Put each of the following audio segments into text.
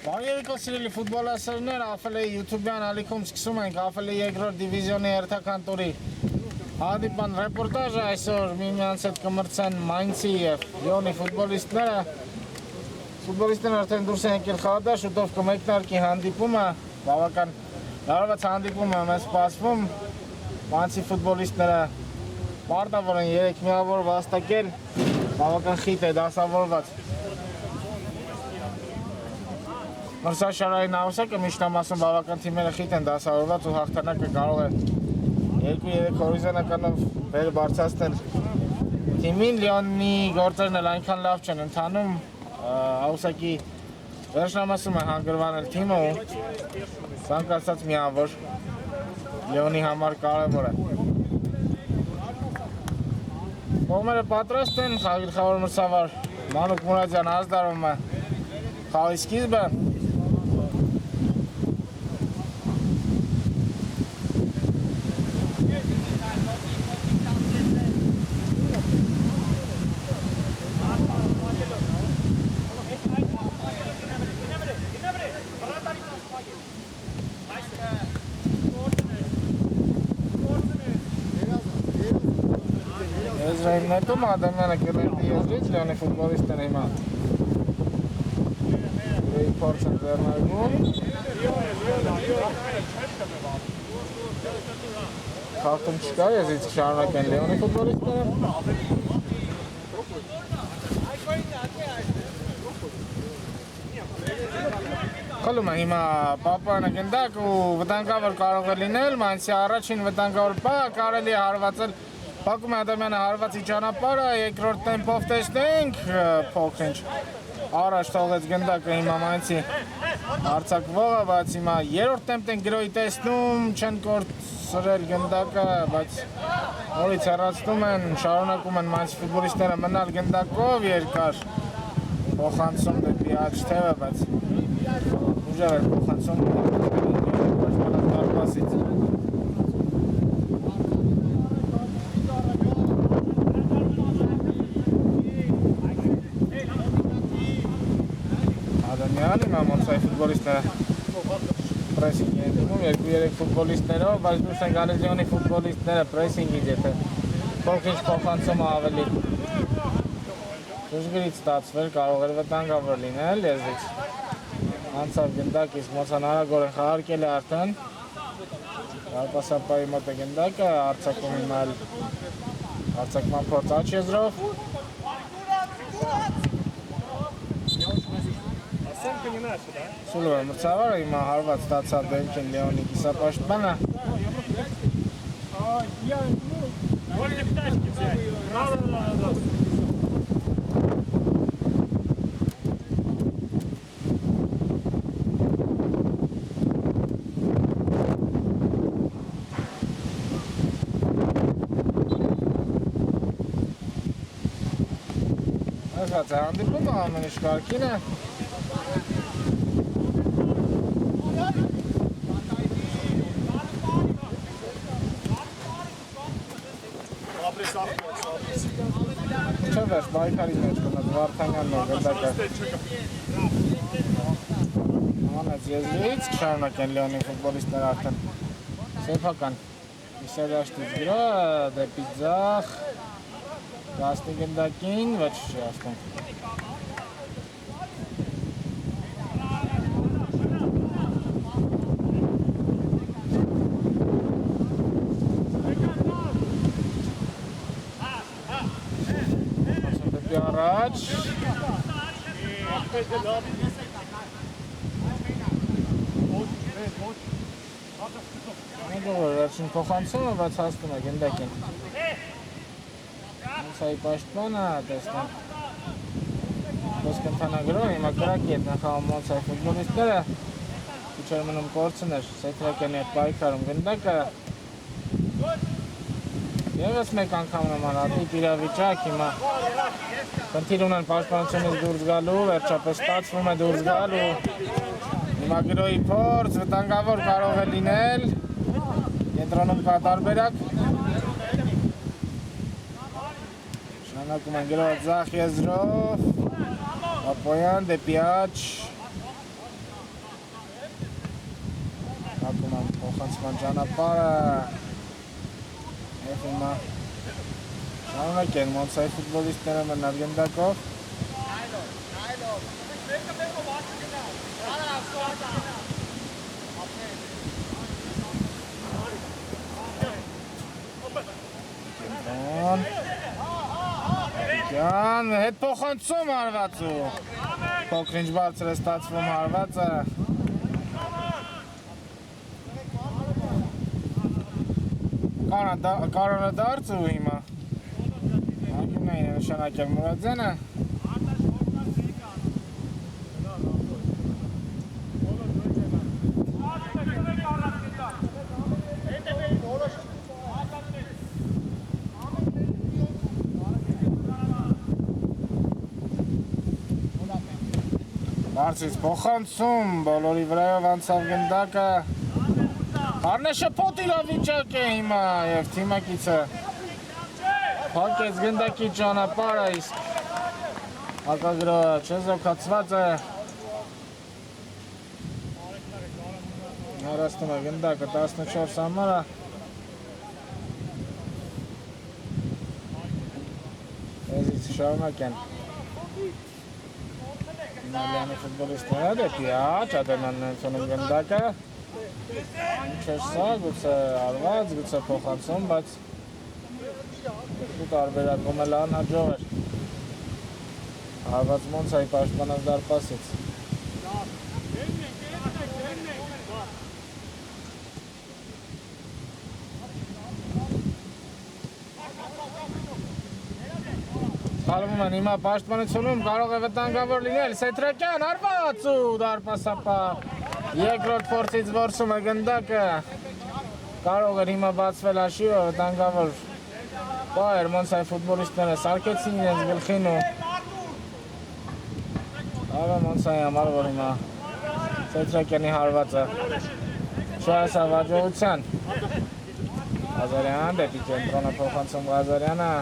Բարերիկո սիրելի ֆուտբոլասերներ, AFL YouTube-յան ալիքում սկսում ենք AFL երկրորդ դիվիզիոնի հերթական տուրի հանդիպման ռեպորտաժը այսօր միմյանց հետ կմրցեն Mainz-ի և Lyon-ի ֆուտբոլիստները Ֆուտբոլիստներն արդեն դուրս են եկել խաղադաշտ, շուտով կմեկնարկի հանդիպումը, բավական լարված հանդիպում է մեզ սպասվում Mainz-ի ֆուտբոլիստները պարտավոր են 3 միավոր վաստակել, բավական խիտ է դասավորված Մրցաշարային աղյուսակը միջնամասում բավական թիմերը խիտ են դասավորված ու հաղթանակը կարող է 2-3 հորիզոնականով վեր բարձրացնել թիմին Լիոնի գործերն էլ այնքան լավ չեն ընթանում աղյուսակի վերջնամասում է հանգրվանել թիմը ու ցանկացած միավոր Լիոնի համար կարևոր է Կողմերը պատրաստ են խաղաղ մրցավար Մանուկ Մուրադյան ազդարում է խաղի սկիզբը Եզրային նետում Ադամյանը կլերդի եզրից Լիոնի ֆուտբոլիստն հիմա Եի փորձ են ձեռնարկում Խաղթում չկա, եզրից շարունակ են Լիոնի ֆուտբոլիստները Խլում է հիմա Պապայանը գնդակ ու վտանգավոր կարող է լինել Mainz-ի առաջին վտանգավոր պահը կարելի է հարվածել Պակում է Ադամյանը հարվածի ճանապարհը, երկրորդ տեմպով տեսնենք, փոքր-ինչ առաջ թողեց գնդակը հիմա Mainz-ի հարձակվողը, բայց հիմա երրորդ տեմպ են գրոյի տեսնում, չեն կորցրել գնդակը, բայց նորից հեռացնում են, շարունակում են Mainz-ի ֆուտբոլիստները մնալ գնդակով երկար փոխանցում դեպի աջ թևը, բայց ուժեղ էր փոխանցում դարպասից Ադամյանը մամոնցայի ֆուտբոլիստները պրեսինգ են դնում 2-3 ֆուտբոլիստներով, բայց դուրս են գալիս Լիոնի ֆուտբոլիստները պրեսինգից եթե փոքր-ինչ փոխանցումը ավելի դժգրիտ ստացվել կարող էր վտանգավոր լինել եզրից անցավ գնդակ իսկ մոցան արագորեն խաղարկել է արդեն Դարպասապայի մոտ է գնդակը, արձակում հիմա էլ արձակման փորձ աջ եզրով Սուլով է մրցավարը, հիմա հարված ստացավ դեմքին Լիոնի կիսապաշտպանը Այսած է հանդիպում ամեն ինչ կարգին է Չէ վերջ, բայկարի մեջ կնած, Վարդանյանն է գնդակը Անեց եզրից, կշարունակ են Լիոնի ֆուտբոլիստները արդեն սեփական իսեդաշտից գրո, դեպի ձախ Գասնի գնդակին, ոչ չի ասում Առաջ Վերջին փոխանցումը, բայց հասնում է գնդակին Անցայի պաշտպանը, տեսնենք Ոսկ ընթանագրով, հիմա կրակի հետ նախաղում Մոնցայի ֆուտբոլիստները Քիչ էր մնում կորցներ, Սեթրակյանի հետ պայքարում գնդակը Եվս մեկ անգամ նման ատիպ իրավիճակ հիմա Խնդիր ունեն պաշտպանությունից դուրս գալու, վերջապես ստացվում է դուրս գալու Հիմա գրոյի փորձ, վտանգավոր կարող է լինել Կենտրոնում կա տարբերակ Շնորհակում են գրոյի ձախ եզրով Ապոյան դեպի աջ փոխանցման ճանապարհը եւ հիմա շարունակեն Մոնցայի ֆուտբոլիստները մնալ գնդակով Յան հետ փոխանցում հարվածը փոքրինչ բարձր է ստացվում հարվածը Կարանը դարձու հիմա Ակիմն է նշանակել Մուրադյանը Բարձից փոխանցում, բոլորի վրայով անցավ գնդակը Արնեշը պոտիլա վիճակ է հիմա և թիմակիցը Փակեց գնդակի ճանապարհը, իսկ հակագրողը չեզոքացված է Հեռացնում է գնդակը 14 համարը Եզից շարունակեն Մալյանի ֆուտբոլիստները դեպի աջ, Ադեմանն են ծնում գնդակը Ինչ էր սա, գուցե արված, գուցե փոխանցում, բայց ու տարբերակում էլ անհաջող էր Արված Մոնցայի պաշտպանած դարպասից Սխալվում են հիմա պաշտպանությունում կարող է վտանգավոր լինել Սեթրակյան արված ու դարպասապա Երկրորդ փորձից որսում է գնդակը Կարող էր հիմա բացվել հաշիվը վտանգավոր Պայր Մոնցայի ֆուտբոլիստները սարքեցին իրենց գլխին ու Ավը Մոնցայի համար որ հիմա Սեթրակյանի հարվածը Չհասավ հաջողության Ղազարյան դեպի կենտրոնը փոխանցում Ղազարյանը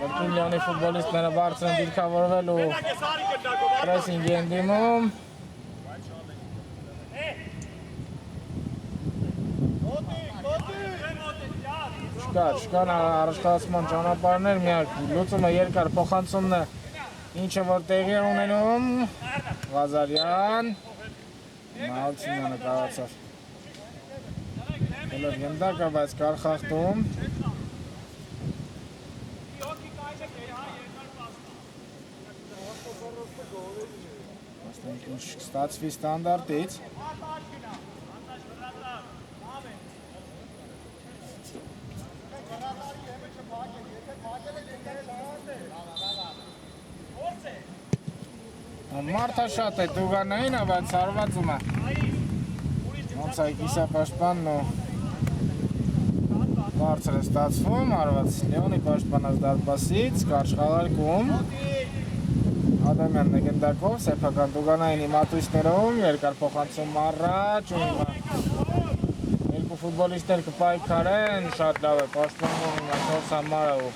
Կրկին ֆուտբոլիստները բարձր են դիրքավորվել ու պրեսինգի են դիմում Չկան առաջխաղացման ճանապարհներ, միակ լուծումը երկար փոխանցումն է ինչը որ տեղի է ունենում Ղազարյան Մահացինյանը կարացավ Բոլոր գնդակը, բայց կար խախտում Ասենք ինչ ստացվի ստանդարտից Մարդը շատ է տուգանային է, բայց հարվածում է Մոնցայի կիսապաշտպանն ու բարձր է ստացվում, հարված Լեոնի պաշտպանած դարպասից, կարճ խաղարկում Ադամյանն է գնդակով, սեփական տուգանայինի մատույցներում, երկար փոխանցում առաջ ու հիմա Երկու ֆուտբոլիստներ կպայքարեն, շատ լավ է պաշտպանում հիմա 4 համարը ու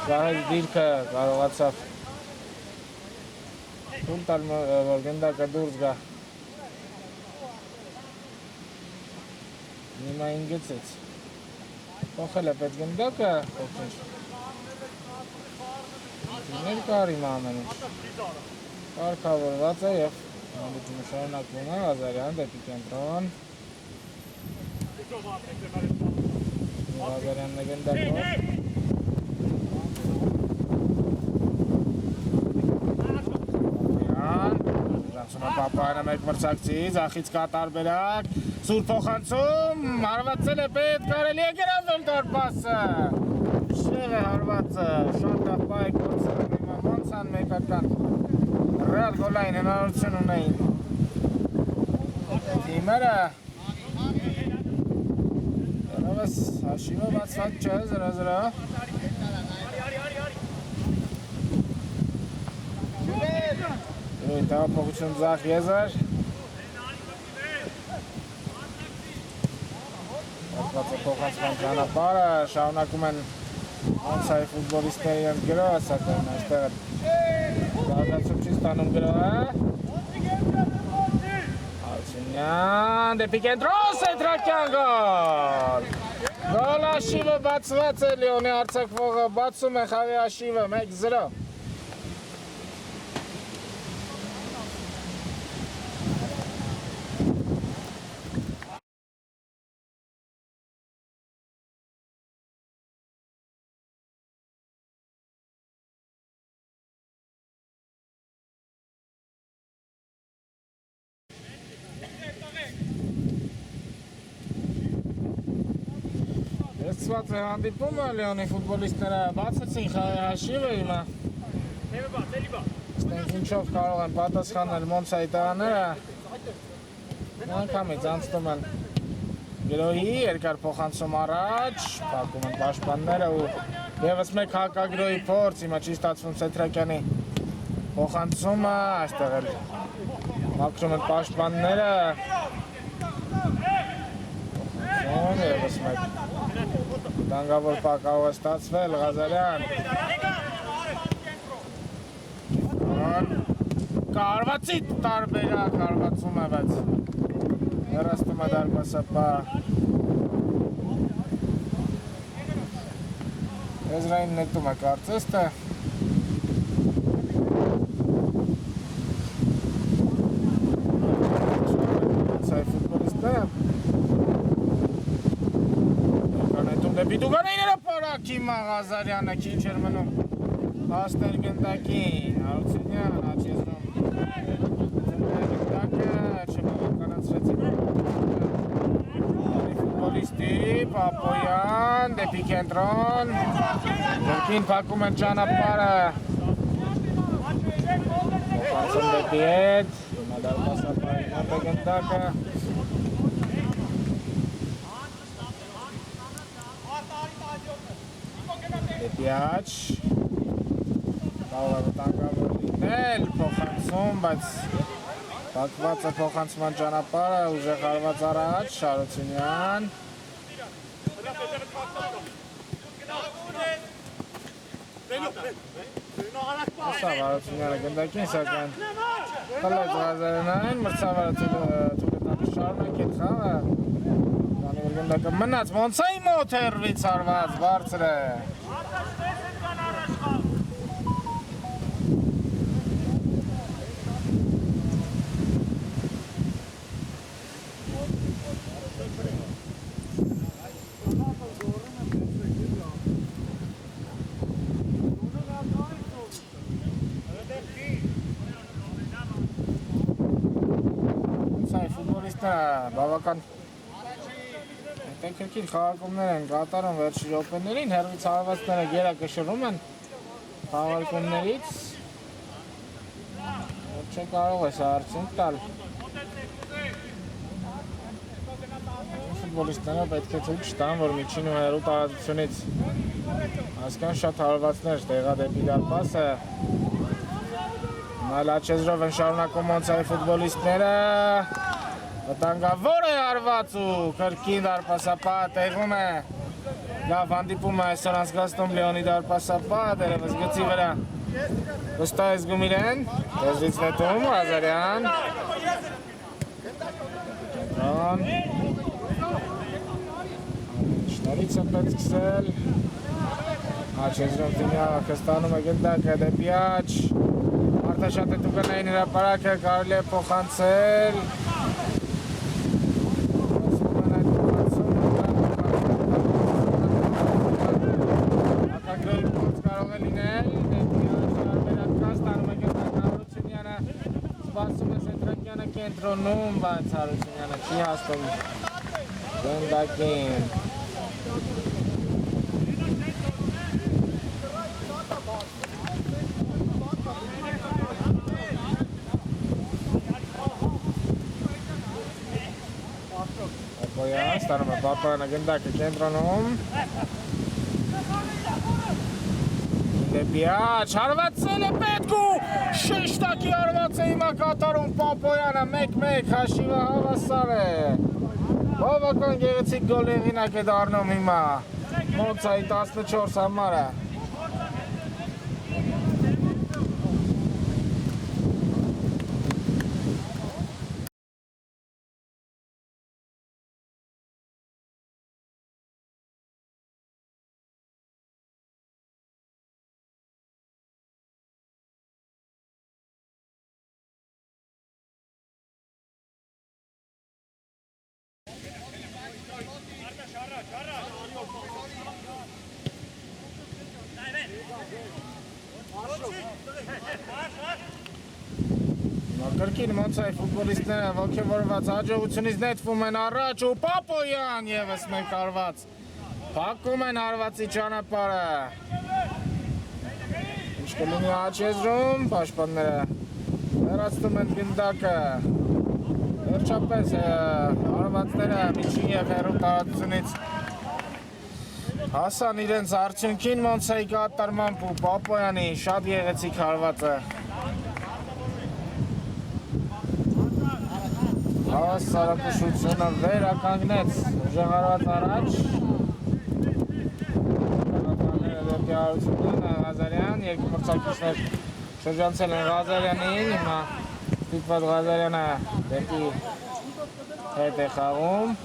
Գահեզ դիրքը կարողացավ Թույլ տալ որ գնդակը դուրս գա Հիմա ինգեցեց Փոխել է պետ գնդակը Դիներ կար հիմա ամեն ինչ Կարգավորված է և հանդիպումը շարունակվում է Ղազարյան դեպի կենտրոն Ղազարյանն է գնդակով Պապայանը մեկ մրցակցի, ձախից կա տարբերակ, սուր փոխանցում, հարվածել է պետ, կարելի է գրավել դարպասը Շեղ է հարվածը, շատ լավ պայք գործել են հիմա Մոնցան մեկական ռեալ գոլային հնարավորություն ունեին Թիմերը Երևս հաշիվը բացված չէ, 0-0 Տեղափոխություն ձախ եզր Արկածը փոխանցման ճանապարհը շարունակում են Անցայի ֆուտբոլիստների են գրոհը, սակայն այստեղ գաղացում չի ստանում գրոհը Հարությունյան դեպի կենտրոն Սեդրակյան գոլ Գոլ աշիվը բացված է Լիոնի արձակվողը բացում է խաղի աշիվը 1-0 Տեսված է հանդիպումը, Լիոնի ֆուտբոլիստները բացեցին խաղի հաշիվը հիմա Ստենք ինչով կարող են պատասխանել Մոնցայի տղաները Անգամից անցնում են գրոհի, երկար փոխանցում առաջ, փակում են պաշտպանները ու ևս մեկ հակագրոհի փորձ, հիմա չի ստացվում Սեդրակյանի փոխանցումը, այստեղ էլ մաքրում են պաշտպանները ԵՒս մեկ Դանգավոր պա կարող է ստացվել, Ղազարյան Կարվացի տարբերակ հարվածում է, բայց հեռաստում է դարպասապա Եզրային նետում է կարծեստը Սայ ֆուտբոլիստները Դեպի դուգանեիները պարակ հիմա Ղազարյանը քիչ էր մնում Աստեր գնդակին, Հարությունյան, աչեզնում Գնդակը, չբավականացրեցին Ֆուտբոլիստի, Պապոյան, դեպի կենտրոն Երկին փակում են ճանապարհը Փոխանցում դեպի հետ Հիմա դարպասապահի մոտ է գնդակը Դեպի աչ Կարող է վտանգավոր լինել փոխանցում, բայց փակված է փոխանցման ճանապարհը, ուժեղ հարված առաջ, Հարությունյան Ասավ Հարությունյանը գնդակին, սակայն խլեց Ղազարյանային, մրցավարը թույլ է տալիս շարունակել խաղը Քանի որ գնդակը մնաց Մոնցայի մոտ հեռվից հարված, բարձր է Բավական հետաքրքիր խաղարկումներ են կատարում վերջի րոպեներին, հեռվից հարվածները գերակշռում են խաղարկումներից Ոչ կարող է սա արդյունք տալ Ֆուտբոլիստները պետք է ցույց տան, որ միջին ու հեռու տարածությունից այսքան շատ հարվածներ տեղա դեպի դարպասը Լաչեզրով են շարունակում Մոնցայի ֆուտբոլիստները Վտանգավոր է հարված ու կրկին դարպասապահը տեղում է Լավ հանդիպում է այսօր անցկացնում Լիոնի դարպասապահը դերևս գծի վրա վստահ է զգում իրեն Դեզրից նետում Ղազարյան Կենտրոն Շներից է պետք սկսել Աչեզրով Դինյանը ստանում է գնդակը դեպի աչ Արտաշատ է դուգանային հրապարակը կարելի է փոխանցել Կենտրոնում, բայց Հարությունյանը չի հասնում գնդակին Պապոյան, ստանում է Պապոյանը գնդակը կենտրոնում Դեպի աչ, հարվածել է պետք ու շեշտակի հարված է հիմա կատարում Պապոյանը 1-1 հաշիվը հավասար է Բավական գեղեցիկ գոլ հեղինակ է դառնում հիմա Մոնցայի 14 համարը։ Կրկին Մոնցայի ֆուտբոլիստները ոգևորված հաջողությունից նետվում են առաջ ու Պապոյան ևս մեկ հարված փակում են հարվածի ճանապարհը։ Ինչ կլինի աչեզրում, պաշտպանները հեռացնում են գնդակը։ Վերջապես հարվածները միջին և հեռու տարածությունից հասան իրենց արդյունքին Մոնցայի կատարմամբ ու Պապոյանի շատ գեղեցիկ հարվածը։ Սարակուշությունը վերականգնեց ուժեղարված առաջ Կանատաները դեպի հարությունն Ղազարյան, երկու մրցակիցներ շրջանցել են Ղազարյանին, հիմա ստիպված Ղազարյանը դեպի հետ է խաղում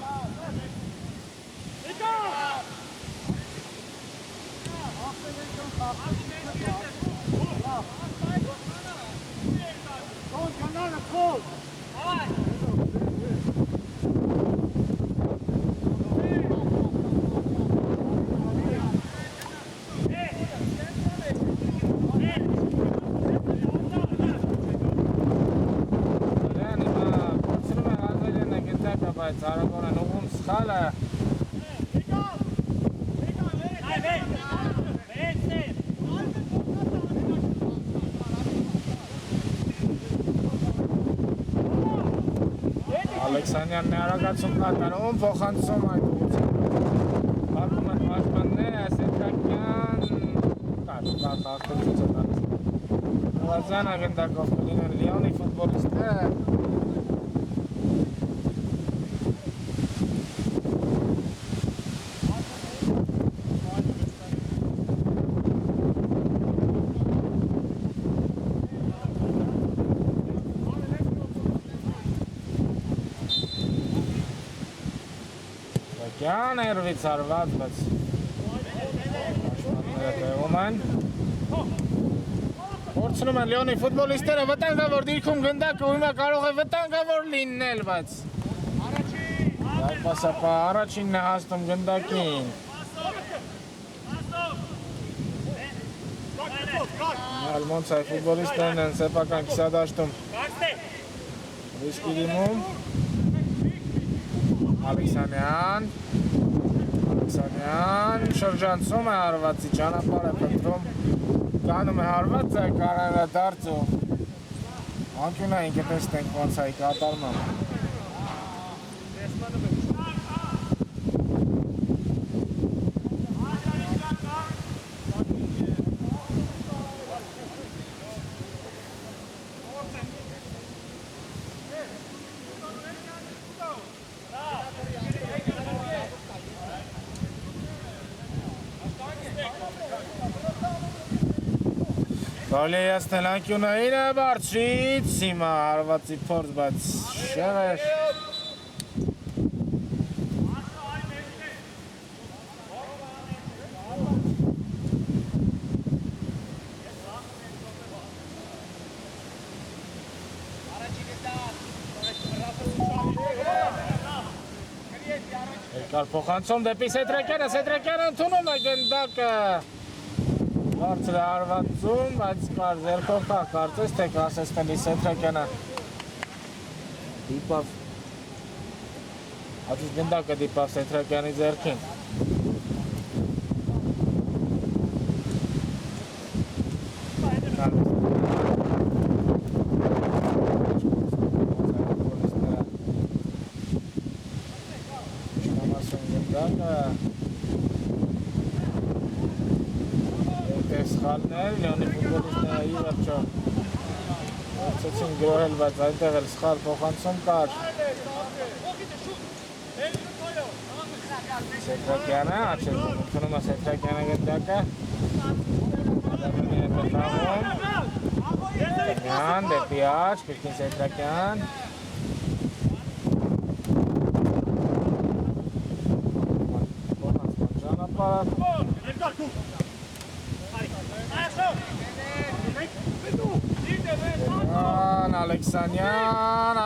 բայց Արագոնեն ուղում սխալը Ալեքսանյանն է արագացում կատարում, փոխանցում այդ ուղղությամբ Բակում են պաշտպանները, Սետրակյան կար աղթեցուց է տալիս Նվազյանը գնդակով կլինեն Լիոնի ֆուտբոլիստները Կյան երվից հարված, բայց պաշտպանները տեղում են Փորձնում են Լիոնի ֆուտբոլիստները վտանգավոր դիրքում գնդակը ու հիմա կարող է վտանգավոր լինել, բայց Պասապա առաջինն է հասնում գնդակին Մոնցայի ֆուտբոլիստներն են սեփական կիսադաշտում ռիսկի դիմում Ալեքսանյան շրջանցում է հարվածի ճանապարհը փնտրում կանում է հարվածը կարևոր դարձ ու անկյունային կտեսնենք Մոնցայի կատարմամբ Կարելի է հասնել անկյունայինը բարձրից, հիմա հարվածի փորձ, բայց շեղեր Երկար փոխանցում դեպի Սետրակյանը ընդունում է գնդակը Բարձր է հարվածում, բայց կար ձերքով կա, կարծես թե կասեսնելի Սետրակյանը դիպավ Հատուց գնդակը դիպավ Սետրակյանի ձերքին Սխալներ, Լիոնի ֆուտբոլիստները ի վերջո Որցեցին գրոհել, բայց այնտեղ էլ սխալ փոխանցում կար Սետրակյանը, աչերքում ընդունում է Սետրակյանը գնդակը Ադամյանի է պտաղում Ադամյան, դեպի աչ, կրկին Սետրակյան Կողանց ճանապարհ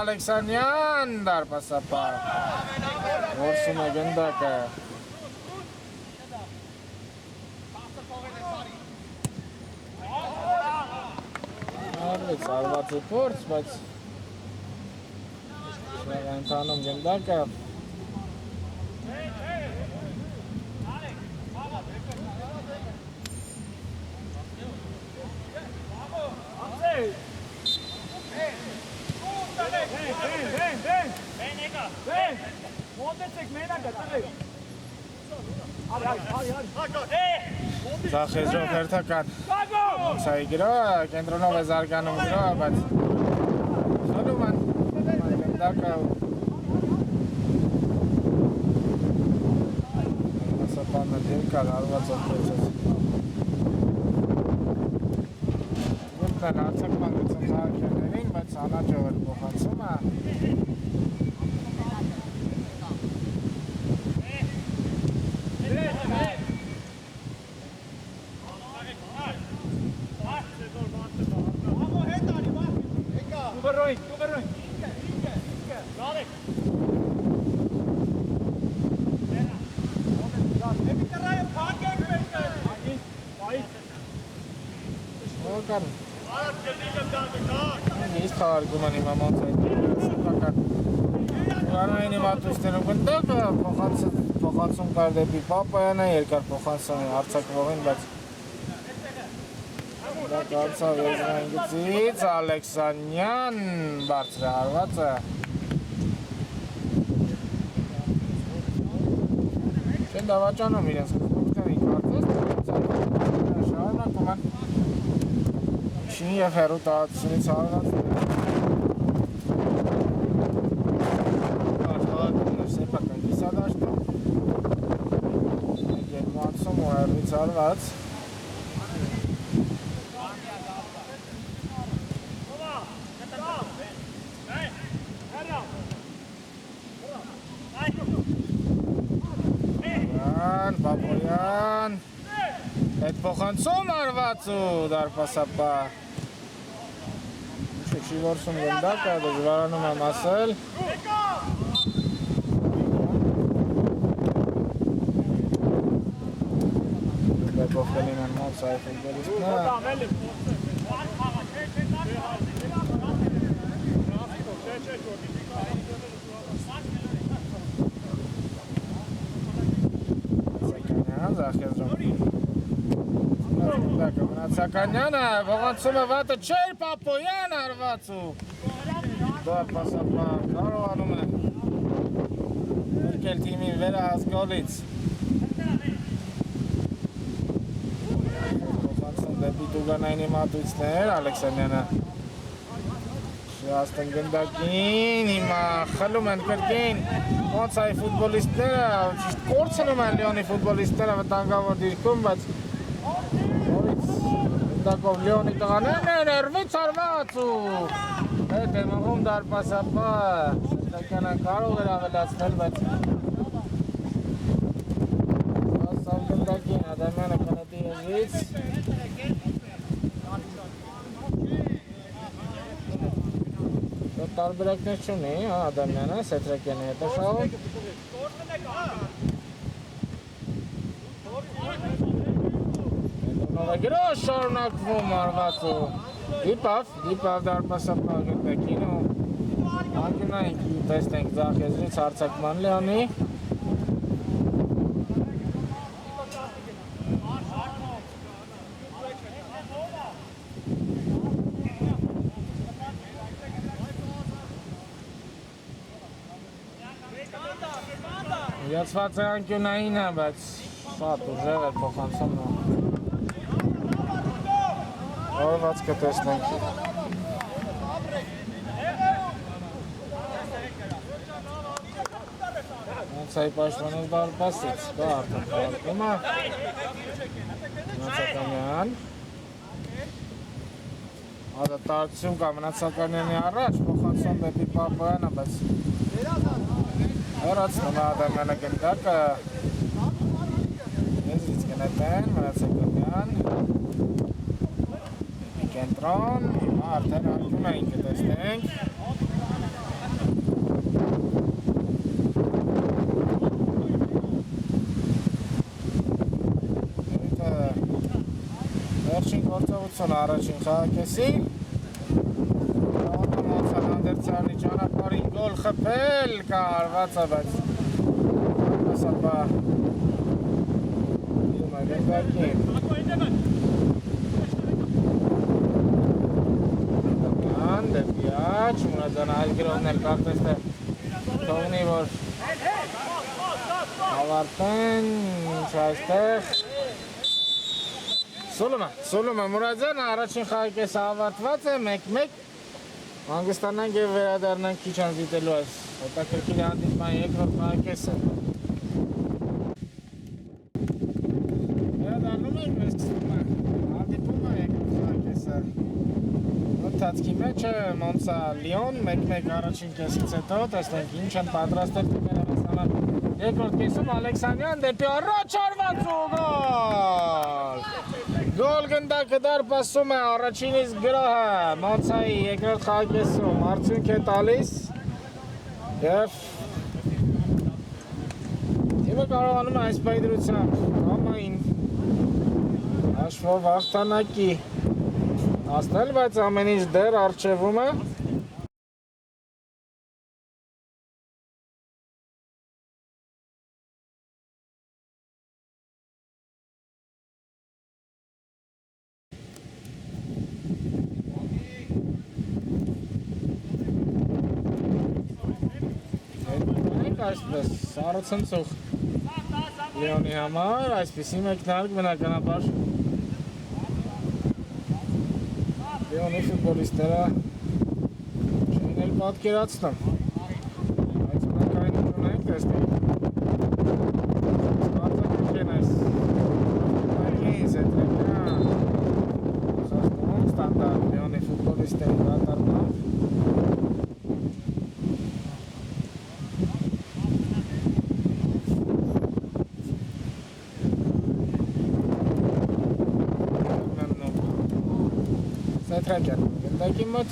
Ալեքսանյան, դարպասապար Որսում է գնդակը Արվեց արվածի փորձ, բայց Շնագանթանում գնդակը Զախեզրով հերթական Մոնցայի գրո, կենտրոնով է զարգանում գրո, բայց Սոլում են գնդակը Մասապանը դիրկալ արվածով պեցեց Գուտն արցակման գծում զարգերներին, բայց անաճով էր փոխանցում է Իսկ հարգում են իմ ամոնց այդ սեպական Ուրանային իմ ատույստերում գնդակը փոխանցում կար դեպի Պապայանը, երկար փոխանցում է արցակվողին, բայց դա կարծավ եզրային գծից, Ալեքսանյան բարձր է հարվածը Չեն դավաճանում իրենց կրկուկտերին կարծես, շարունակում են Շինի և հերու տաղացությունից հարվածները Աշխաղակումն էր սեպական կիսադաշտը Երկմանցում ու հերվից հարված Բաբոյան Այդ փոխանցում արված ու դարպասապա Չի որսում գնդակը, դժվարանում եմ ասել Դեպով կլին են մոտ սայ ֆուտբոլիստները Սականյանը ողանցում է վատը չեր Պապոյան արված ու դարպասապան կարողանում է ուրկել թիմին վերահասգոլից ողանցում դեպի տուգանայնի մատույցներ Ալեքսանյանը շիաստն գնդակին հիմա խլում են կրկին ոնց այ ֆուտբոլիստները կորցնում են լիոնի ֆուտբոլիստները վտանգավոր դիրքում բայց Դակով լիոնի տղաներն են երվից արված ու հետ է մղում դարպասապա Սետրակյանը կարող էր ավելացնել, բայց Ասավ գնդակին Ադամյանը կնետի եզից Տարբերակներ չունի Ադամյանը, Սետրակյանը հետ է շաղում Գրոշ շարունակվում արված ու դիպավ դարպասապա գնդակին ու անկյունային տեսնենք ձախեզրից հարցակման լիանի Իրացված է անկյունային է, բայց շատ ուժեղ է փոխանցում Արված կտեսնենք Մոնսայի պաշտպանող դարպասից, կա արդեն կարգումը, Մնացականյան, Ադա տարկություն կա Մնացականյանի առաջ, փոխանցում դեպի Պապոյանը, բայց հեռացնում է Ադամյանը գնդակը, եզրից գնետեն, Մնացականյան, կենտրոն, հիմա արդեն արկում է ինքը տեսնենք, գործողություն առաջին խաղակեսի Մոնսան Անդերցյանի ճանապարհին գոլ խփել կարված է, բայց ասապա դիում է գնդակին Ան դեպի աչ Մուրադյանը այլ գրողներ կարծես թե թողնի, որ ավարտեն ինչ այստեղ Սոլոմը Մուրադյանը առաջին խաղակեսը ավարտված է 1-1 հանգստանանք և վերադառնանք քիչ անց դիտելու այս հետաքրքիր հանդիպման երկրորդ խաղակեսը վերադառնում ենք մեզ հանդիպումը երկրորդ խաղակեսը ընթացքի մեջ է Մոնսա Լիոն 1-1 առաջին կեսից հետո տեսնենք ինչ են պատրաստել թիմերը համար երկրորդ կեսում Ալեքսանյան դեպի առաջ արված ու գոլ Գոլ գնդակը դարպասում է առաջինից գրոհը Մոնսայի երկրորդ խաղակեսում արդյունք է տալիս և թիմը կարողանում է այս պայդրությամբ համային հաշվով հաղթանակի հասնել, բայց ամեն ինչ դեռ առջևում է Այսպես սառը ցնցող Լեոնի համար այսպիսի մեկնարկ բնականաբար Լեոնի ֆուտբոլիստները չեն էլ պատկերացնում բայց բնակային ունենք տեսնենք Սպարտակին այս զետրեկյան խախտում ստանդարտ Լեոնի ֆուտբոլիստերի կատարմամբ Սեթրակյան գնդակի մոտ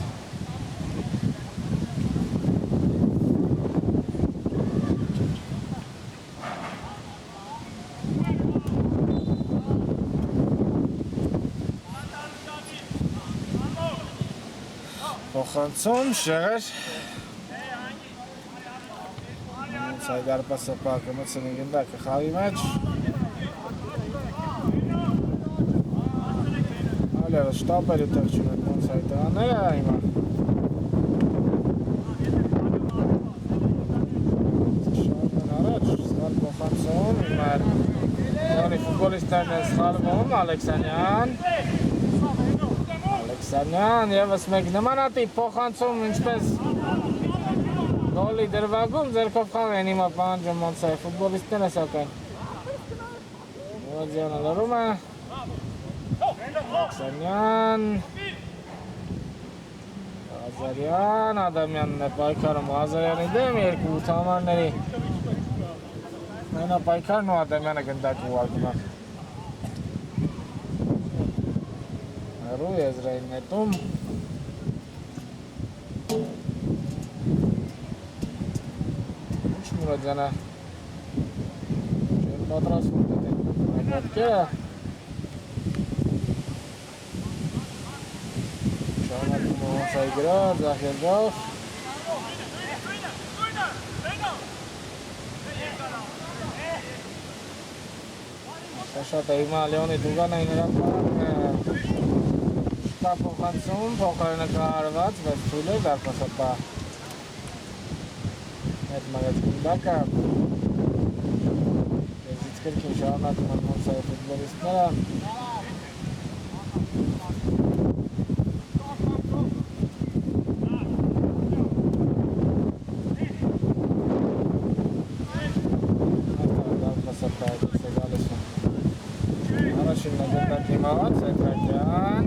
Փոխանցում շեղեր Մոնսայի դարպասը պակը մտցնի գնդակը խաղի մեջ Ալևը շտապերի տեղ չունեն Մոնսայի տղաները հիմա Շարդեն առաջ, սխալ փոխանցում հիմա Լեոնի ֆուտբոլիստներն են սխալվում Ալեքսանյան Ալեքսանյան ևս մեկ նմանատիպ փոխանցում ինչպես գոլի դրվագում ձերքով խաղ են հիմա պահանջում Մոնսայի ֆուտբոլիստները սակայն Մուրադյանը լռում է Ալեքսանյան Ղազարյան Ադամյանն է պայքարում Ղազարյանի դեմ երկու ութամարների մենապայքարն ու Ադամյանը գնդակը ուղարկում է հեռու եզրային նետում ինչ Մուրադյանը չեն պատրաստվում դետեն մոտքերը Մոնսայի գրա, ձախերգով Շատ է հիմա Լեոնի Դուգանային հրապարակն է շտա փոխանցում, փոխարենը կահարված, բայց թույլ է դարպասապա հետ մարեց գնդակը Եզից կրքին շարունակում են Մոնսայի ֆուտբոլիստները մոտ, Սետրակյան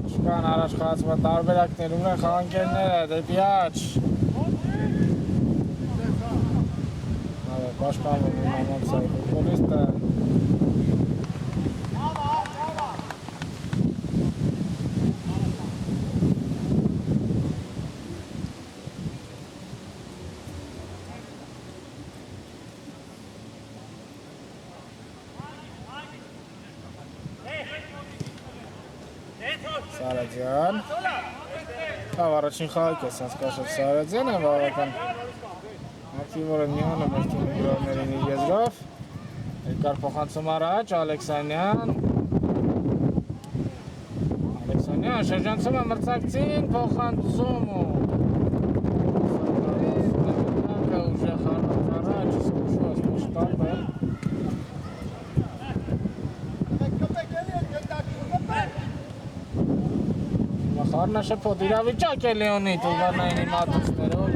Չկան առաջ խաղացված տարբերակներ, ունեն խաղանկերները դեպի աջ Պաշտպանվում է Մամոնցայի ֆուտբոլիստը Սարաջյան առաջին խաղիք է սենց կաշել Սարաջյանը վարական ակտիվորը միանում էր թիմի գրողներին իր եզրով երկար փոխանցում առաջ Ալեքսանյան շրջանցում է մրցակցին փոխանցում ու ուժեղ հարված առաջ սկսում շտապը Խառնաշփոթ իրավիճակ է Լեոնիդ ուղղանային իմաստներով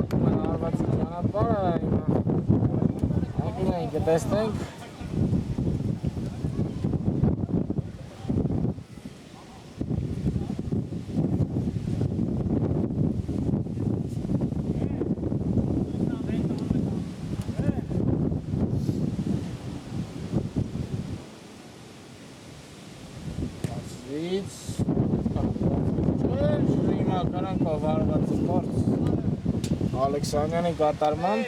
ակում են հարվածի ճանապարհը ակինային կտեսնենք Ալեքսանյանի կատարմամբ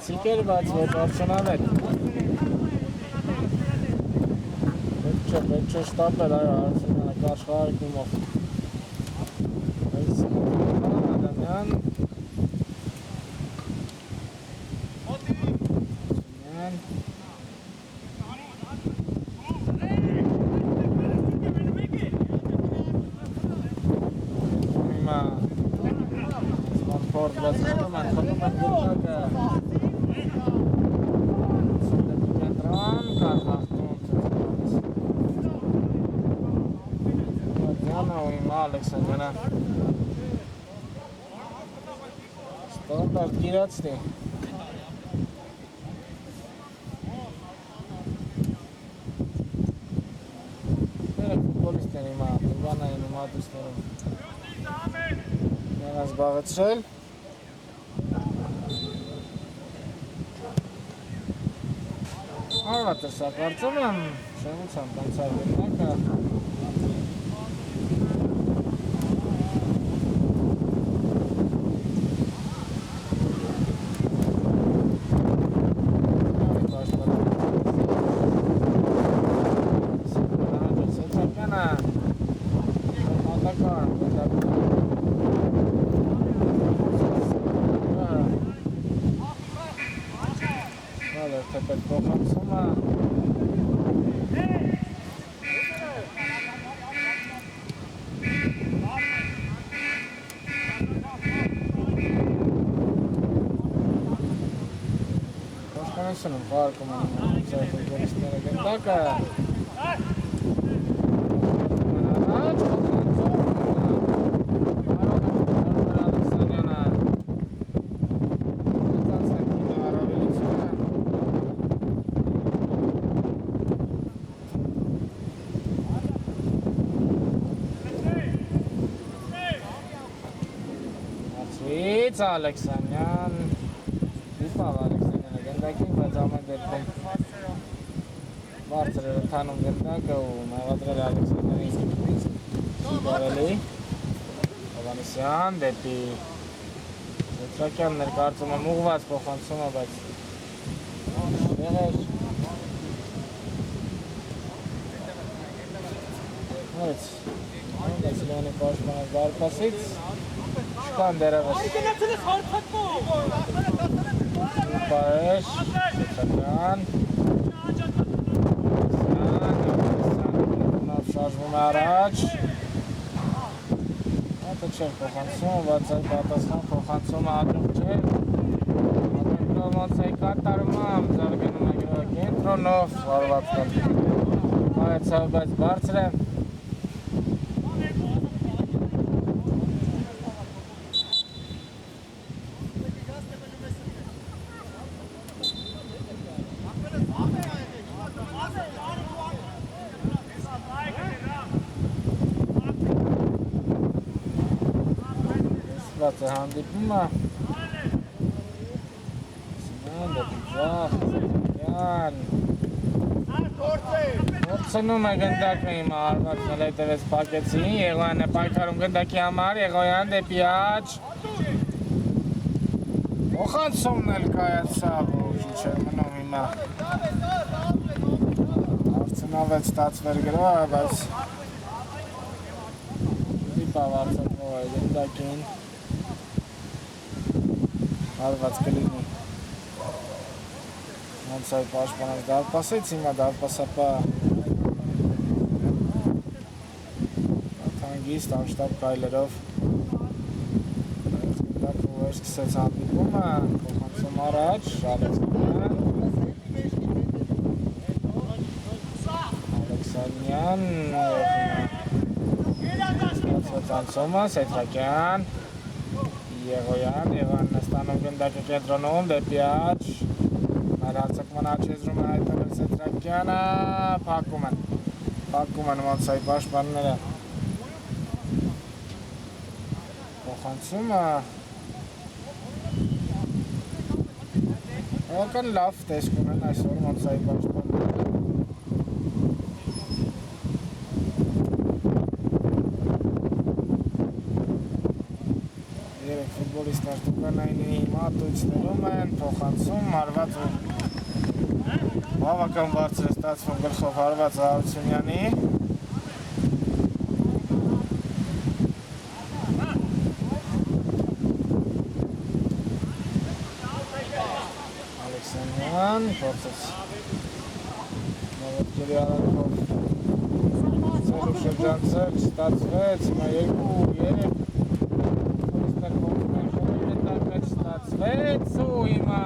ցիկ էր, բայց ոչ արդյունավետ պետք չէ շտապել այո Ալեքսանյանը կարճ խաղարկումով Ադամյան Բայց խտում են գլնակը Սունդետի կենտրան, կար խաղթում Ադյանը ու հիմա Ալեքսանյանը Ստանդարդ գիրացնի Երեք ֆուտբոլիստ են հիմա, ուղանային իմատուսներում Նրանց զբաղեցրել Հարված է սա կարծում եմ, շեղությամբ անցար գլնակը Թեպետ փոխանցումը Պաշտպանությունում խաղարկում են ֆուտբոլիստները գնդակը Ալեքսանյան դիպավ Ալեքսանյանը գնդակին, բայց ամեն դեպքում բարձր էր ընթանում գնդակը ու մեղադրել Ալեքսանյանի կարելի Հովհաննիսյան դեպի Սետրակյանն էր կարծում եմ ուղղված փոխանցումը, բայց եղեր Հենց Լեոնի պաշտպանած դարպասից Չկան դերևս Պարեշ Սետրակյան Շարժվում է առաջ Հատը չէր փոխանցում, բայց այդ պատասխան փոխանցումը հաջող չէր Ադրգրոմոնցայի կատարմամբ զարգանում է գրող կենտրոնով վարվածքան Հայեցավ, բայց բարձր է հարված է հանդիպումը Սնան դեպի ձախ Սետրակյան Որցնում է գնդակը հիմա հարվածն էլ հետևեց պակեցին Եղոյանն է պայքարում գնդակի համար Եղոյան դեպի աջ Օխանցումն էլ կայացավ ուժի չէր մնում հիմա Հարցնավեց ստացվեր գրվա, բայց դիպավ արցակով է գնդակին Հարված կլինի Ոնց այ պաշտպանած դարպասից հիմա դարպասապա Թանգիստ անշտապ կայլերով Գնդակը ուր սկսեց հանդիպումը Փոխանցում առաջ Ալեքսանյան Ստացվեց անցումը Սետրակյան Եղոյան Եղոյանն է ստանում գնդակը կենտրոնում դեպի աջ Այլ հարցակման աչեզրում է հայտնել Սետրակյանը Պակում են ոնց այ պաշտպանները Փոխանցումը Ական լավ տեսք ունեն այսօր ոնց այ պաշտպանները Երեք ֆուտբոլիստներ տուկանայինի մատույցներում են փոխանցում հարված ու Բավական բարձր է ստացվում գլխով հարված Հարությունյանի Ալեքսանյան փորձեց Նովոտկերի արակով Ցելու շրջանցել ստացվեց հիմա 2-3 Պոլիստներ փոխում են խորհրդի մեջ ստացվեց ու հիմա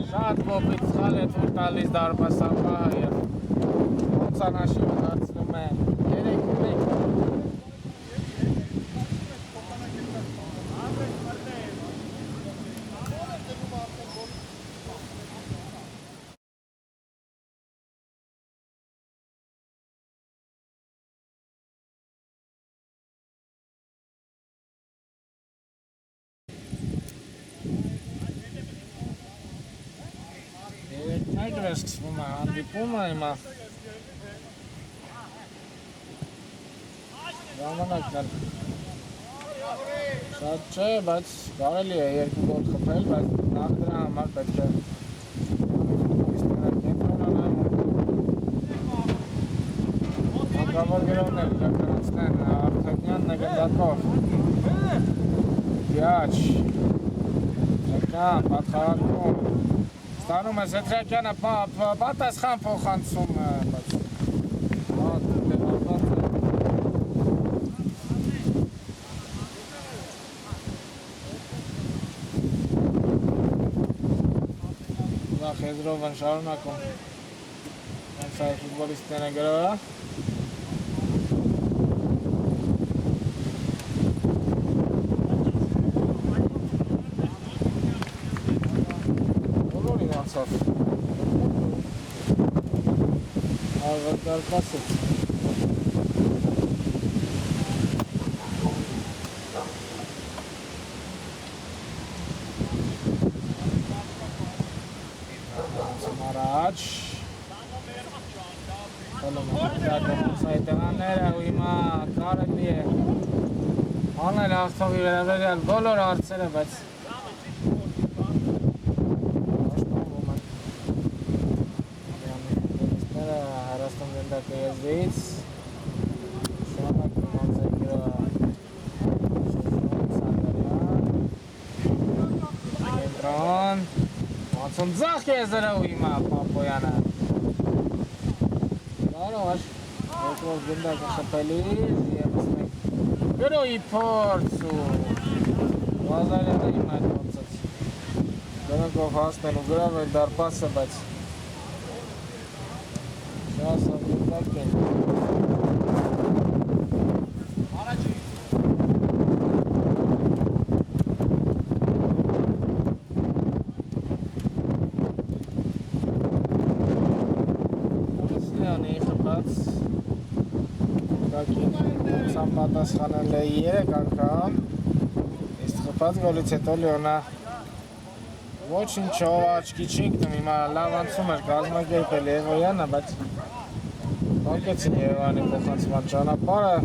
Շատ ողից խալ է թուր տալիս դարպասապա և ոնցանաշի վնացնում է 3-3 Այդր է սկսվում է հանդիպումը հիմա Ժամանակն էլ շատ չէ, բայց կարելի է 2 գոլ խփել, բայց նախ դրա համար պետք է ֆուտբոլիստները կենտրոնանան Հակավոր գրողներ իրականացնեն Արտակյանն է գնդակով Դիաչ Եկան, պատխարակում Ստանում է Սետրակյանը պատասխան փոխանցում բայց Խեզրով են շարունակում հենց այ ֆուտբոլիստները գրողը Հարված դարպասից Առաջ Հոլում է սայտեղանները ու հիմա կարելի է անել հաղթողի վերաբերյալ բոլոր հարցերը, բայց Հարաստում գնդակը եզվից Շոնակում ոնց է գրը Սանդարյան Կենտրոն Ոնցում ձախ եզրը ու հիմա Պապոյանը Կարող էր երկրորդ գնդակը խփելիս Եվս մեկ գրոյի փորձ ու Վազարյանը հիմա այդ ոնցած Գնակով հասնել ու գրավել դարպասը, բայց Շասավ գնդակ են Առաջի Սյանի խփած Գնդակին ոնցան պատասխանել է 3 անգամ Իսկ Ստիպված գոլից հետո Լեոնը ոչինչով աչքի չինք դնում, հիմա լավ անցում էր կազմակերպել Եվոյանը, բայց բանկեցին Եվանի փոխանցման ճանապարհը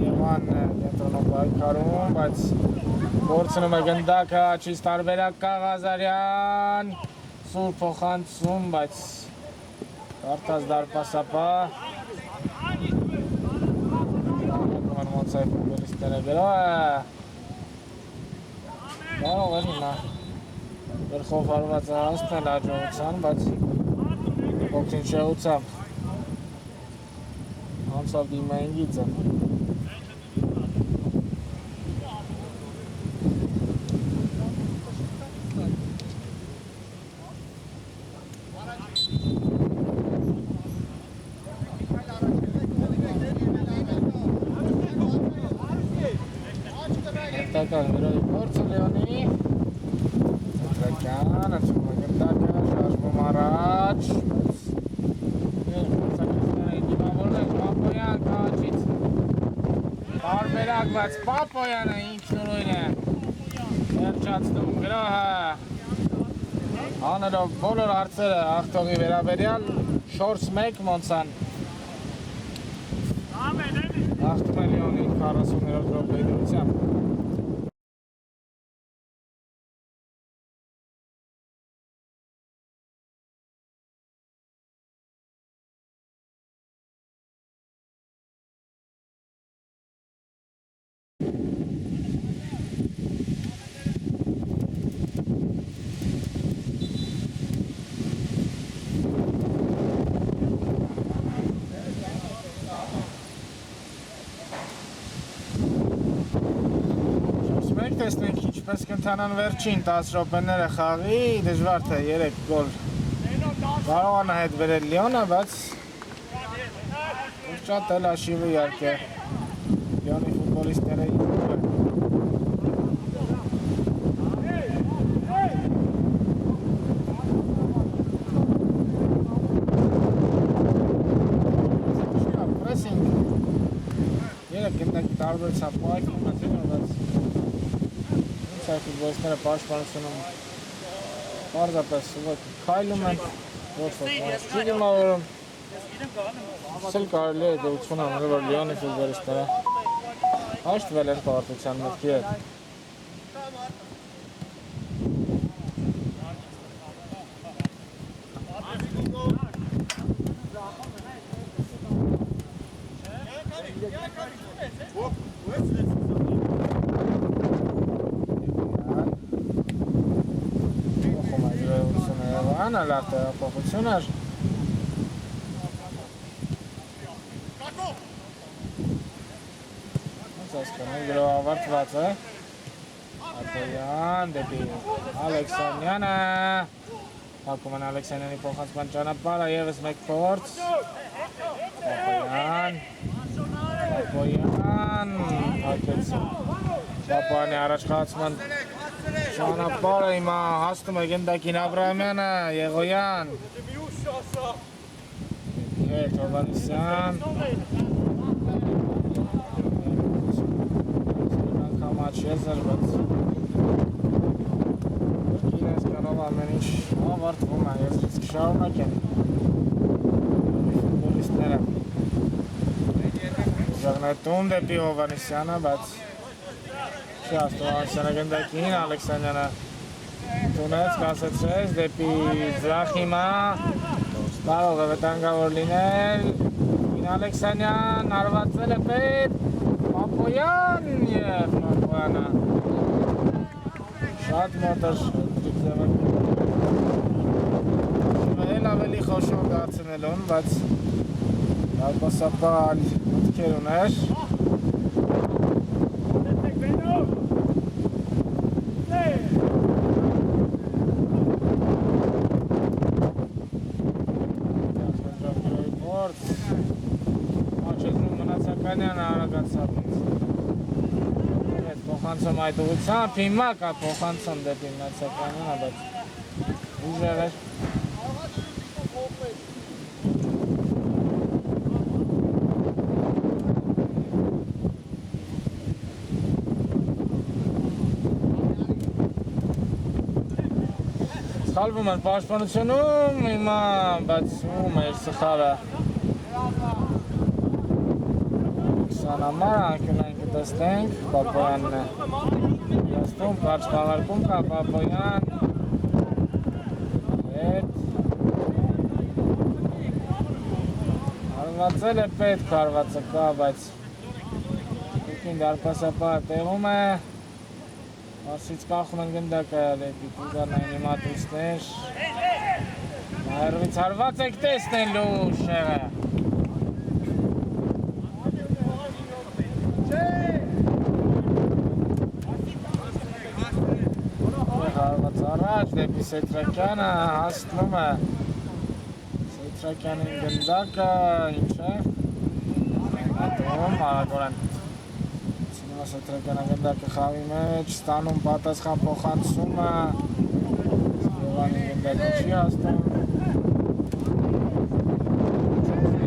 Եվան կենտրոնում պայքարում, բայց փորձնում է գնդակը աչից տարբերակ Ղազարյան սուր փոխանցում, բայց Կարթած դարպասապահ Մոնցայ ֆուտբոլիստները գրող կարող է հիմա գլխով հարված է հասնել հաջողության, բայց փոքրին շեղությամբ անցավ դիմային գիծը Գրոյի փորձը Լեոնի Ծտրակյան աչում է գնդակը շաշվում առաջ Ծակիստները դիմավորում են Պապոյան կաչից տարբերակ, բայց Պապոյանը ինքնուրույն է վերջացնում գրոհը հանելով բոլոր հարցերը հաղթողի վերաբերյալ 4-1 Մոնցան հաղթում է Լեոնի 40-րդ րոպեի դրությամբ տեսնենք ինչպես կընթանան վերջին 10 րոպեները խաղի, դժվար թե 3 գոլ կարողանա հետ բերել Լիոնը, բայց շատ էլ հաշիվը իհարկե Լիոնի ֆուտբոլիստները պրեսինգ երեք գնդակի տարբերությամբ պայքնում են, բայց ֆուտբոլիստները պաշտպանությունում պարզապես քայլում են, ոչ ոք չի դիմավորում Սել կարելի է դրություն անել, որ Լիոնի ֆուտբոլիստները հաշտվել են պարտության մտքի հետ լավ տեղափոխություն էր ոնց ասկանում գրով ավարտված է Ատոյան դեպի Ալեքսանյանը հակում են Ալեքսանյանի փոխանցման ճանապարհը ևս մեկ փորձ Պապոյան հակեցին Պապոյանի առաջխաղացման ճանապարհը հիմա հասնում է գնդակին Աբրահամյանը, Եղոյան հետ Հովհաննիսյան անգամ աչքերս էր, բայց իրենց կարող ամեն ինչ ավարտվում է, եզրից կշարունակեն ֆուտբոլիստները Ժաղնետում դեպի Հովհաննիսյանը, բայց Հովհաննիսյանը գնդակին, Ալեքսանյանը տունեց, կասեցրեց դեպի Զախիմա կարող է վտանգավոր լինել Ին Ալեքսանյան հարվածել է պետ Պապոյան և Պապոյանը շատ մոտր էլ ավելի խոշոր դարձնելուն, բայց դարպասապահ մտքեր ուներ Փոխանցում այդ ուղղությամբ, հիմա կա փոխանցում դեպի Մնացականյանը, բայց ուժեղ էր Սալվում են պաշտպանությունում, հիմա բայց ում էր սխալը 20 համար անկյունային կտեսնենք, Պապոյանն է Եստում, կարճ խաղարկում կա Պապոյան հետ Հարվածել է պետք, հարվածը կա, բայց Կուկին դարպասապահը տեղում է Արսից կախում են գնդակը լեպի կուզարնային իմատույցներ Մայրվից հարված եք տեսնելու շեղը Հարված առաջ դեպի Սետրակյանը հասնում է Սետրակյանին գնդակը, ինչ է Ատում, արագորեն Սետրակյանը գնդակը խավի մեջ, ստանում պատասխան փոխանցումը Եվանի գնդակը չի հասնում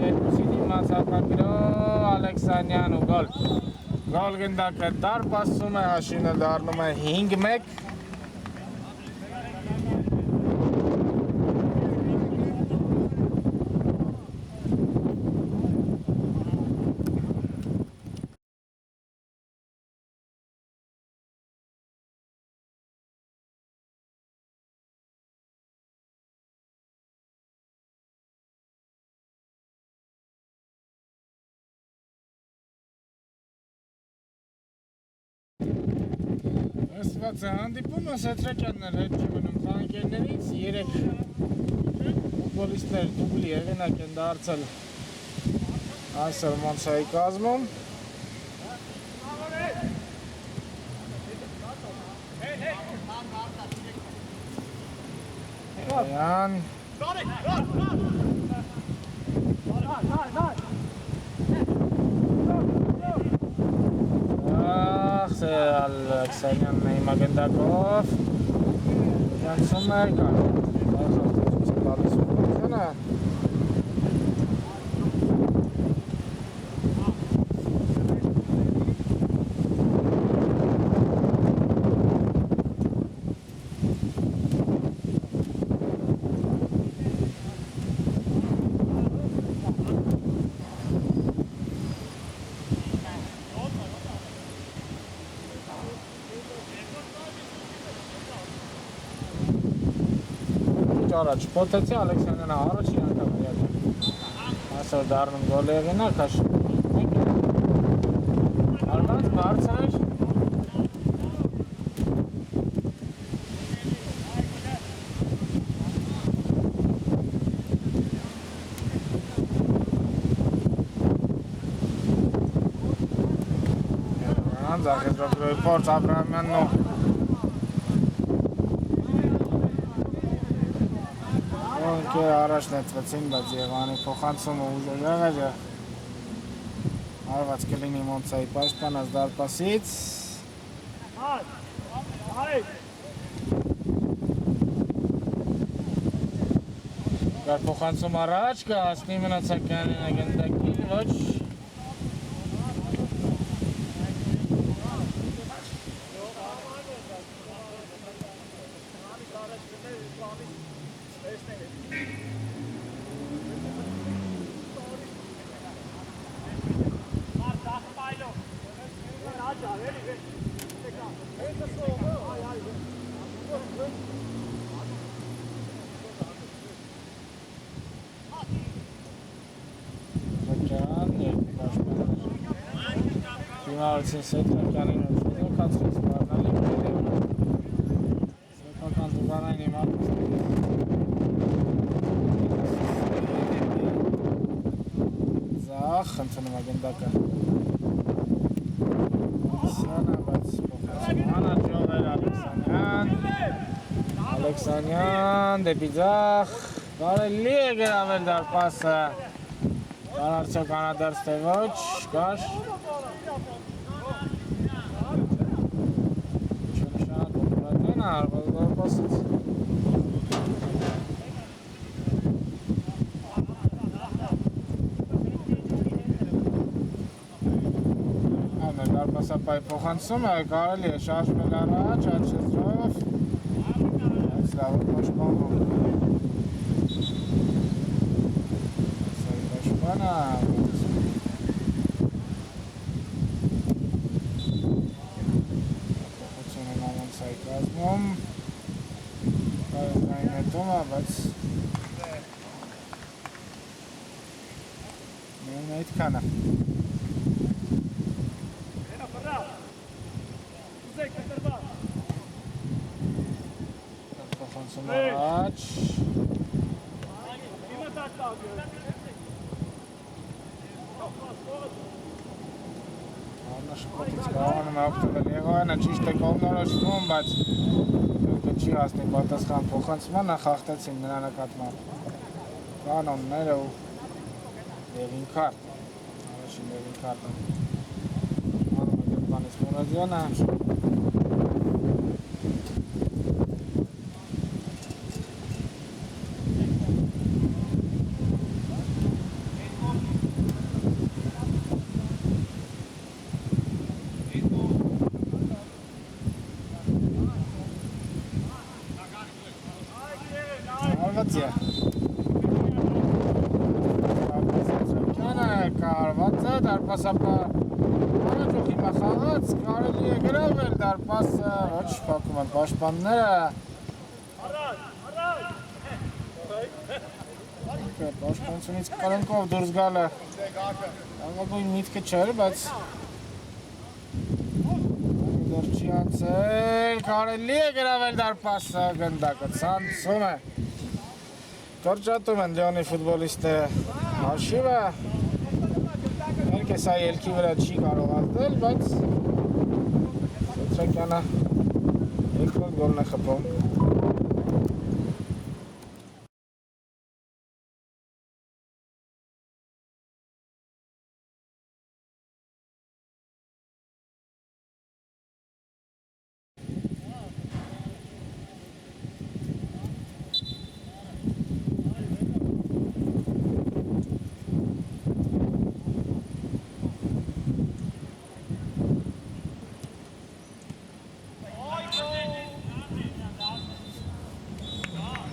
Երկուսին իմաց հապակիրով Ալեքսանյան ու գոլ Գոլ գնդակը դարպասում է, հաշինը դառնում է 5-1 Աստված է հանդիպումը Սետրակյաններ հետ չի մնում խաղանկերներից 3 ֆուտբոլիստներ դուբլի հեղինակ են դարձել այսօր Մոնցայի կազմում Յան Ալեքսանյանն է հիմա գնդակով Յանցում է կան Բայխավտեցուց է բալիս ուղղությունը Առաջ պոտեցի Ալեքսանյանը առաջին անգամ եղել այսօր դառնում գոլի հեղինակ հարված բարձր էր Ձախեզրոպրոյի փորձ Աբրահամյանն ու Կեր առաջ նետվեցին, բայց Եվանի փոխանցումը ուժը եղել է Հարված կլինի Մոնցայի պաշտպանած դարպասից Կար փոխանցում առաջ կհասնի մնացականին գնդակին, ոչ Հիմարեցին Սետրակյանին ուժով կացրեց բառնալի կերևը Սեպական դուգանային իմատուցների Ձախ, ընդունում է գնդակը Սյանը, բայց փոխանցման աջող էր Ալեքսանյան, դեպի ձախ Կարելի է գրավել դարպասը Կարարցյոք անադարձ թե ոչ, կար Հարված դարպասից Դարպասապայի փոխանցումը կարելի է շարժվել առաջ, աչեզրով լավ պաշտպանվում։ Սա պաշտպանա։ Փոխությունը նամանց այ կազմում։ Կարող այն հետում է, բայց մեն այդքան է։ Փոխանցում առաջ։ Աննաշկոտից կաղանում է օգտվել Եղոյանը, ճիշտ է կողմնորոշվում, բայց չի հասնի պատասխան փոխանցմանը, խախտեցին նրա նկատմամբ կանոնները ու Լևին քարտ, առաջին Լևին քարտը անում է գրպանից Մուրադյանը Արվացիա Կարված է, դարպասապա առաջ հիմա խաղաց, կարելի է գրավել դարպասը, ոչ շպակում են պաշտպանները պաշտպանությունից կրնկով դուրս գալը անգագույն միտքը չեր, բայց դեռ չի անցել, կարելի է գրավել դարպասը, գնդակը ցանցում է Կորճատում են Լեոնի ֆուտբոլիստը հաշիվը Սա ելքի վրա չի կարող ազդել, բայց Սոտրակյանը երկրորդ գոլն է խփում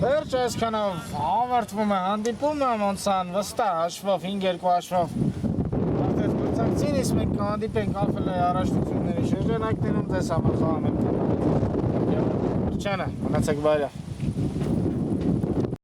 Վերջ այսքանով ավարտվում է հանդիպումը Մոնսան վստահ հաշվով 5-2 հաշվով արդեն գործակցին, իսկ մենք կհանդիպենք ԱՖԼ առաջնությունների շրջանակներում ձեզ համար խաղում ենք Մնացեք բարյավ